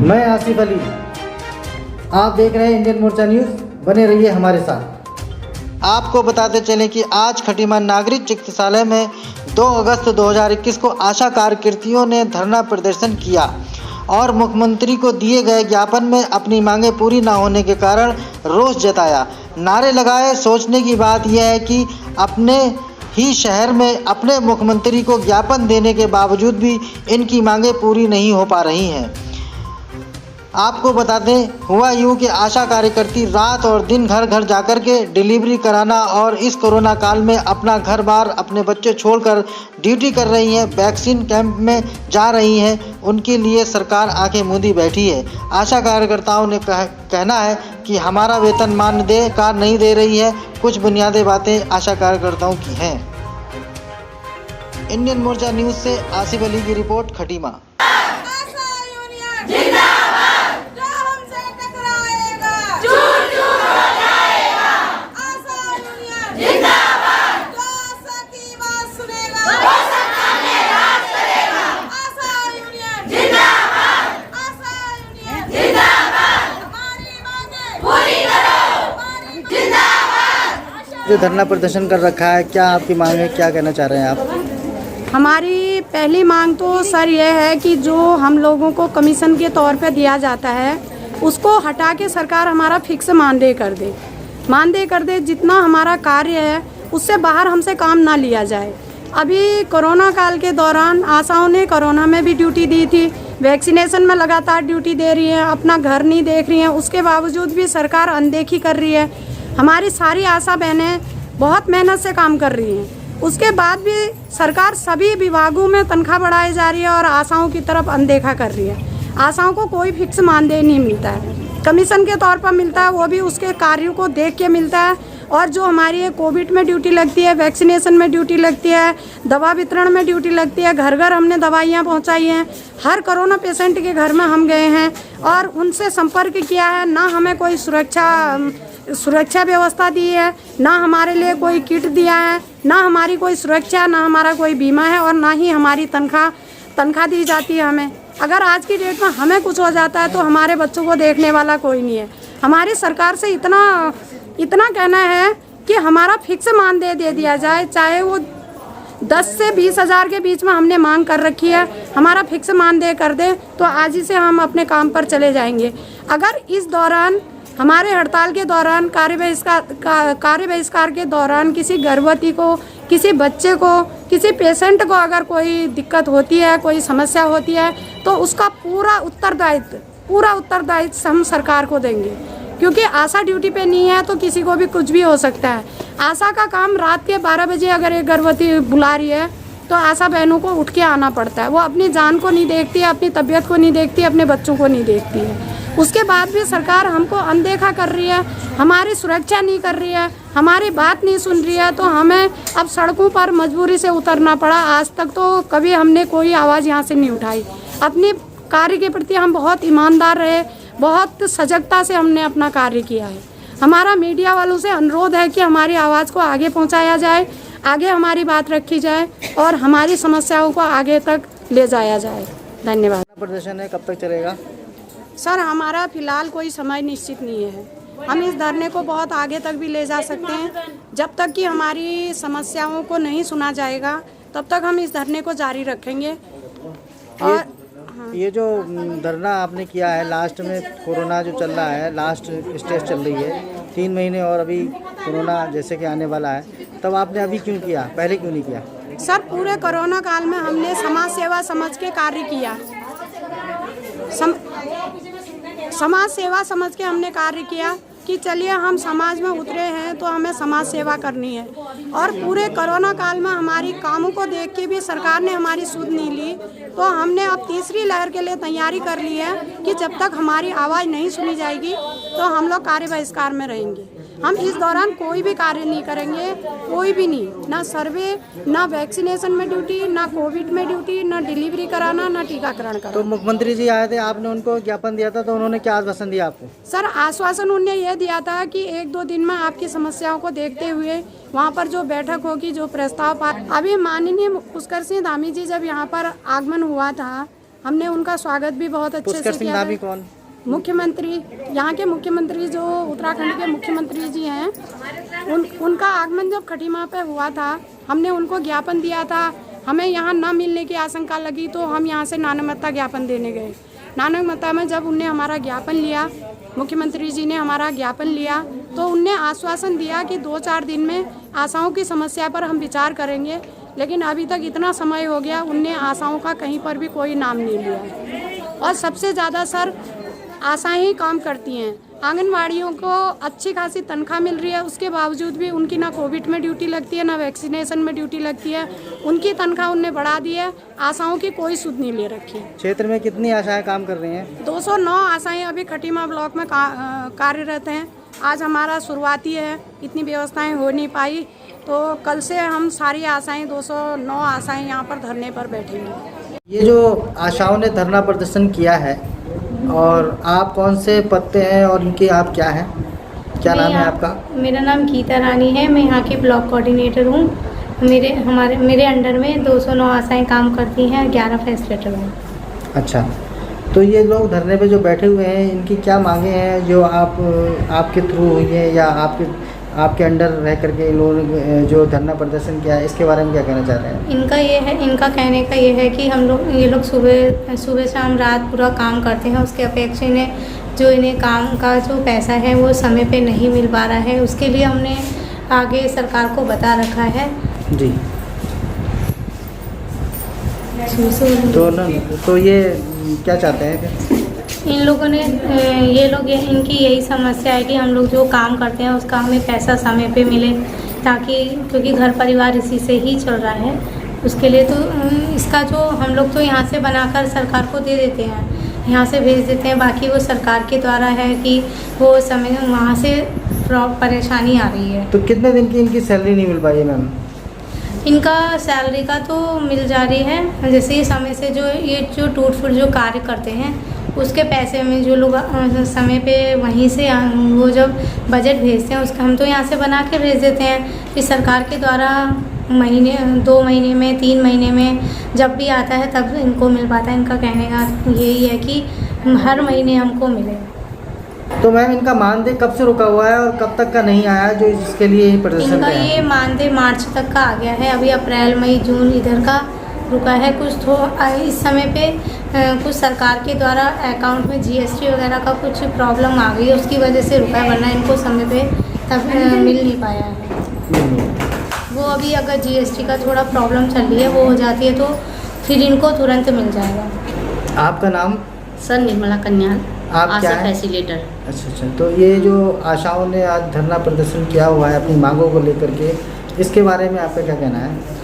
मैं आसिफ अली, आप देख रहे हैं इंडियन मोर्चा न्यूज़। बने रहिए हमारे साथ। आपको बताते चलें कि आज खटीमा नागरिक चिकित्सालय में 2 अगस्त 2021 को आशा कार्यकर्तियों ने धरना प्रदर्शन किया और मुख्यमंत्री को दिए गए ज्ञापन में अपनी मांगें पूरी न होने के कारण रोष जताया, नारे लगाए। सोचने की बात यह है कि अपने ही शहर में अपने मुख्यमंत्री को ज्ञापन देने के बावजूद भी इनकी मांगें पूरी नहीं हो पा रही हैं। आपको बता दें, हुआ यूँ कि आशा कार्यकर्ती रात और दिन घर घर जाकर के डिलीवरी कराना और इस कोरोना काल में अपना घर बार अपने बच्चे छोड़कर ड्यूटी कर रही हैं, वैक्सीन कैंप में जा रही हैं। उनके लिए सरकार आंखें मूंदी बैठी है। आशा कार्यकर्ताओं ने कहना है कि हमारा वेतन मानदेय कार नहीं दे रही है। कुछ बुनियादी बातें आशा कार्यकर्ताओं की हैं। इंडियन मोर्चा न्यूज़ से आसिफ अली की रिपोर्ट, खटीमा। जो धरना प्रदर्शन कर रखा है, क्या आपकी मांग है, क्या कहना चाह रहे हैं आप? हमारी पहली मांग तो सर ये है कि जो हम लोगों को कमीशन के तौर पे दिया जाता है उसको हटा के सरकार हमारा फिक्स मानदेय कर दे। जितना हमारा कार्य है उससे बाहर हमसे काम ना लिया जाए। अभी कोरोना काल के दौरान आशाओं ने कोरोना में भी ड्यूटी दी थी, वैक्सीनेशन में लगातार ड्यूटी दे रही है, अपना घर नहीं देख रही हैं। उसके बावजूद भी सरकार अनदेखी कर रही है। हमारी सारी आशा बहनें बहुत मेहनत से काम कर रही हैं, उसके बाद भी सरकार सभी विभागों में तनख्वाह बढ़ाई जा रही है और आशाओं की तरफ अनदेखा कर रही है। आशाओं को कोई फिक्स मानदेय नहीं मिलता है, कमीशन के तौर पर मिलता है, वो भी उसके कार्यों को देख के मिलता है। और जो हमारी कोविड में ड्यूटी लगती है, वैक्सीनेशन में ड्यूटी लगती है, दवा वितरण में ड्यूटी लगती है, घर घर हमने दवाइयाँ पहुँचाई हैं। हर कोरोना पेशेंट के घर में हम गए हैं और उनसे संपर्क किया है। ना हमें कोई सुरक्षा व्यवस्था दी है, ना हमारे लिए कोई किट दिया है, ना हमारी कोई सुरक्षा, ना हमारा कोई बीमा है और ना ही हमारी तनख्वाह दी जाती है हमें। अगर आज की डेट में हमें कुछ हो जाता है तो हमारे बच्चों को देखने वाला कोई नहीं है। हमारी सरकार से इतना कहना है कि हमारा फिक्स मानदेय दे दिया जाए, चाहे वो 10 से 20 हज़ार के बीच में हमने मांग कर रखी है। हमारा फिक्स मानदेय कर दे तो आज ही से हम अपने काम पर चले जाएंगे। अगर इस दौरान हमारे हड़ताल के दौरान कार्य बहिष्कार के दौरान किसी गर्भवती को, किसी बच्चे को, किसी पेशेंट को अगर कोई दिक्कत होती है, कोई समस्या होती है तो उसका पूरा उत्तरदायित्व हम सरकार को देंगे। क्योंकि आशा ड्यूटी पे नहीं है तो किसी को भी कुछ भी हो सकता है। आशा का काम रात के 12 बजे अगर एक गर्भवती बुला रही है तो आशा बहनों को उठ के आना पड़ता है। वो अपनी जान को नहीं देखती है, अपनी तबीयत को नहीं देखती, अपने बच्चों को नहीं देखती है। उसके बाद भी सरकार हमको अनदेखा कर रही है, हमारी सुरक्षा नहीं कर रही है, हमारी बात नहीं सुन रही है। तो हमें अब सड़कों पर मजबूरी से उतरना पड़ा। आज तक तो कभी हमने कोई आवाज़ यहाँ से नहीं उठाई। अपने कार्य के प्रति हम बहुत ईमानदार रहे, बहुत सजगता से हमने अपना कार्य किया है। हमारा मीडिया वालों से अनुरोध है कि हमारी आवाज़ को आगे पहुँचाया जाए, आगे हमारी बात रखी जाए और हमारी समस्याओं को आगे तक ले जाया जाए। धन्यवाद। प्रदर्शन है, कब तक चलेगा? सर, हमारा फ़िलहाल कोई समय निश्चित नहीं है। हम इस धरने को बहुत आगे तक भी ले जा सकते हैं। जब तक कि हमारी समस्याओं को नहीं सुना जाएगा तब तक हम इस धरने को जारी रखेंगे। और ये जो धरना आपने किया है, लास्ट में कोरोना जो चल रहा है, लास्ट स्टेज चल रही है, 3 महीने और अभी कोरोना जैसे कि आने वाला है, तब आपने अभी क्यों किया, पहले क्यों नहीं किया? सर, पूरे कोरोना काल में हमने समाज सेवा समझ के कार्य किया। समाज सेवा समझ के हमने कार्य किया कि चलिए हम समाज में उतरे हैं तो हमें समाज सेवा करनी है। और पूरे कोरोना काल में हमारी कामों को देख के भी सरकार ने हमारी सुध नहीं ली। तो हमने अब तीसरी लहर के लिए तैयारी कर ली है कि जब तक हमारी आवाज़ नहीं सुनी जाएगी तो हम लोग कार्य बहिष्कार में रहेंगे। हम इस दौरान कोई भी कार्य नहीं करेंगे, कोई भी नहीं, ना सर्वे, ना वैक्सीनेशन में ड्यूटी, ना कोविड में ड्यूटी, ना डिलीवरी कराना, ना टीकाकरण कराना। तो मुख्यमंत्री जी आए थे, आपने उनको ज्ञापन दिया था, तो उन्होंने क्या आश्वासन दिया आपको? सर, आश्वासन उन्होंने ये दिया था कि 1-2 दिन में आपकी समस्याओं को देखते हुए वहाँ पर जो बैठक होगी, जो प्रस्ताव अभी माननीय पुष्कर सिंह धामी जी जब यहाँ पर आगमन हुआ था हमने उनका स्वागत भी बहुत अच्छे पुष्कर से सिंह किया धामी था। कौन? मुख्यमंत्री, यहाँ के मुख्यमंत्री जो उत्तराखंड के मुख्यमंत्री जी हैं, उनका आगमन जब खटीमा पे हुआ था, हमने उनको ज्ञापन दिया था। हमें यहाँ न मिलने की आशंका लगी तो हम यहाँ से नानमत्ता ज्ञापन देने गए। नानमत्ता में जब उनने हमारा ज्ञापन लिया, मुख्यमंत्री जी ने हमारा ज्ञापन लिया, तो उनने आश्वासन दिया कि 2-4 दिन में आशाओं की समस्या पर हम विचार करेंगे। लेकिन अभी तक इतना समय हो गया, उनने आशाओं का कहीं पर भी कोई नाम नहीं लिया। और सबसे ज़्यादा सर, आशाएं ही काम करती हैं। आंगनवाड़ियों को अच्छी खासी तनख्वाह मिल रही है, उसके बावजूद भी उनकी ना कोविड में ड्यूटी लगती है, ना वैक्सीनेशन में ड्यूटी लगती है। उनकी तनख्वाह उनने बढ़ा दी है, आशाओं की कोई सुध नहीं ले रखी। क्षेत्र में कितनी आशाएं काम कर रही हैं? 209 आशाएं अभी खटीमा ब्लॉक में कार्यरत हैं। आज हमारा शुरुआती है, इतनी व्यवस्थाएं हो नहीं पाई, तो कल से हम सारी आशाएं 209 आशाएं यहाँ पर धरने पर बैठेंगे। ये जो आशाओं ने धरना प्रदर्शन किया है, और आप कौन से पद पे हैं और इनके आप क्या हैं, क्या नाम है आपका? मेरा नाम गीता रानी है, मैं यहाँ की ब्लॉक कोऑर्डिनेटर हूँ। मेरे अंडर में 209 आशाएं काम करती हैं, 11 फैसिलिटेटर हैं। अच्छा, तो ये लोग धरने पे जो बैठे हुए हैं, इनकी क्या मांगे हैं जो आपके थ्रू हुई है या आपके अंडर रह करके इन लोगों ने जो धरना प्रदर्शन किया है, इसके बारे में क्या कहना चाह रहे हैं? इनका कहने का ये है कि ये लोग सुबह शाम रात पूरा काम करते हैं, उसके अपेक्षा इन्हें काम का जो पैसा है वो समय पे नहीं मिल पा रहा है। उसके लिए हमने आगे सरकार को बता रखा है जी। तो ये क्या चाहते हैं? इन लोगों ने इनकी यही समस्या है कि हम लोग जो काम करते हैं उसका हमें पैसा समय पे मिले, ताकि क्योंकि घर परिवार इसी से ही चल रहा है। उसके लिए तो इसका जो हम लोग तो यहाँ से बनाकर सरकार को दे देते हैं, यहाँ से भेज देते हैं, बाकी वो सरकार के द्वारा है कि वो समय वहाँ से परेशानी आ रही है। तो कितने दिन की इनकी सैलरी नहीं मिल पाई है मैम? इनका सैलरी का तो मिल जा रही है, जैसे ही समय से जो टूट फूट जो कार्य करते हैं उसके पैसे में जो लोग समय पे वहीं से वो जब बजट भेजते हैं उसका हम तो यहाँ से बना के भेज देते हैं। फिर सरकार के द्वारा 2 महीने में 3 महीने में जब भी आता है तब इनको मिल पाता है। इनका कहने का यही है कि हर महीने हमको मिले। तो मैम, इनका मानदेय कब से रुका हुआ है और कब तक का नहीं आया जो इसके लिए ये प्रदर्शन? इनका ये मानदेय मार्च तक का आ गया है, अभी अप्रैल मई जून इधर का रुका है। कुछ इस समय पे कुछ सरकार के द्वारा अकाउंट में GST वगैरह का कुछ प्रॉब्लम आ गई है, उसकी वजह से रुका है, वरना इनको समय पे तब मिल नहीं पाया है। वो अभी अगर GST का थोड़ा प्रॉब्लम चल रही है, वो हो जाती है तो फिर इनको तुरंत मिल जाएगा। आपका नाम? सर निर्मला कन्याल, आप क्या आशा है? फैसिलिटेटर। अच्छा, तो ये जो आशाओं ने आज धरना प्रदर्शन किया हुआ है अपनी मांगों को लेकर के, इसके बारे में आपका क्या कहना है?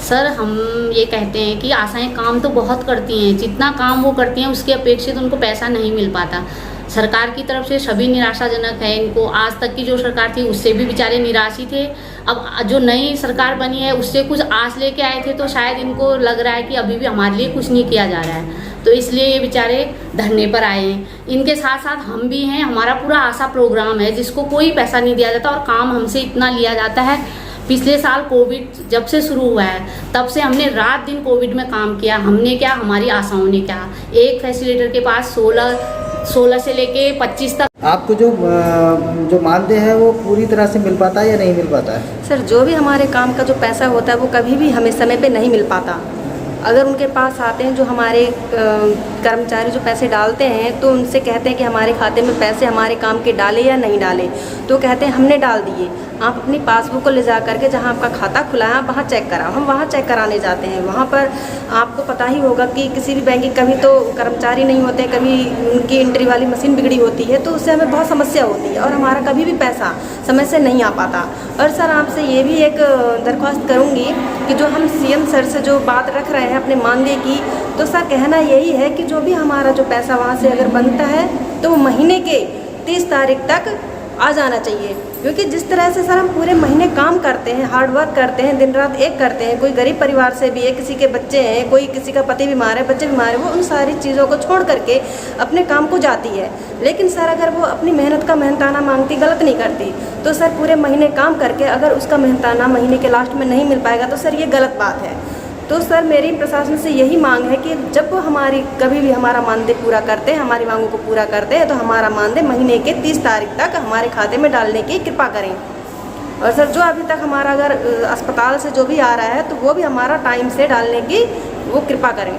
सर हम ये कहते हैं कि आशाएं काम तो बहुत करती हैं, जितना काम वो करती हैं उसके अपेक्षित उनको पैसा नहीं मिल पाता। सरकार की तरफ से सभी निराशाजनक है। इनको आज तक की जो सरकार थी उससे भी बेचारे निराश ही थे। अब जो नई सरकार बनी है उससे कुछ आस लेके आए थे, तो शायद इनको लग रहा है कि अभी भी हमारे लिए कुछ नहीं किया जा रहा है, तो इसलिए ये बेचारे धरने पर आए हैं। इनके साथ साथ हम भी हैं। हमारा पूरा आशा प्रोग्राम है जिसको कोई पैसा नहीं दिया जाता और काम हमसे इतना लिया जाता है। पिछले साल कोविड जब से शुरू हुआ है तब से हमने रात दिन कोविड में काम किया। हमने क्या, हमारी आशाओं ने क्या। एक फैसिलिटेटर के पास 16 से लेके 25 तक। आपको जो मानदेय है वो पूरी तरह से मिल पाता है या नहीं मिल पाता है? सर, जो भी हमारे काम का जो पैसा होता है वो कभी भी हमें समय पे नहीं मिल पाता। अगर उनके पास आते हैं जो हमारे कर्मचारी जो पैसे डालते हैं, तो उनसे कहते हैं कि हमारे खाते में पैसे हमारे काम के डाले या नहीं डाले, तो कहते हैं हमने डाल दिए। आप अपनी पासबुक को ले जा करके जहाँ आपका खाता खुला है वहाँ चेक कराओ। हम वहाँ चेक कराने जाते हैं। वहाँ पर आपको पता ही होगा कि किसी भी बैंक की कभी तो कर्मचारी नहीं होते, कभी उनकी एंट्री वाली मशीन बिगड़ी होती है, तो उससे हमें बहुत समस्या होती है और हमारा कभी भी पैसा समय से नहीं आ पाता। और सर, आपसे ये भी एक दरख्वास्त करूँगी कि जो हम CM सर से जो बात रख रहे हैं अपने मानदेय की, तो सर कहना यही है कि जो भी हमारा जो पैसा वहाँ से अगर बनता है तो वो महीने के 30 तारीख तक आ जाना चाहिए। क्योंकि जिस तरह से सर हम पूरे महीने काम करते हैं, हार्ड वर्क करते हैं, दिन रात एक करते हैं, कोई गरीब परिवार से भी है, किसी के बच्चे हैं, कोई किसी का पति बीमार है, बच्चे बीमार है, वो उन सारी चीज़ों को छोड़ करके अपने काम को जाती है। लेकिन सर अगर वो अपनी मेहनत का मेहनताना मांगती, गलत नहीं करती, तो सर पूरे महीने काम करके अगर उसका मेहनताना महीने के लास्ट में नहीं मिल पाएगा तो सर ये गलत बात है। तो सर मेरी प्रशासन से यही मांग है कि जब वो हमारी कभी भी हमारा मानदेय पूरा करते हैं, हमारी मांगों को पूरा करते हैं, तो हमारा मानदेय महीने के 30 तारीख तक हमारे खाते में डालने की कृपा करें। और सर जो अभी तक हमारा अगर अस्पताल से जो भी आ रहा है तो वो भी हमारा टाइम से डालने की वो कृपा करें।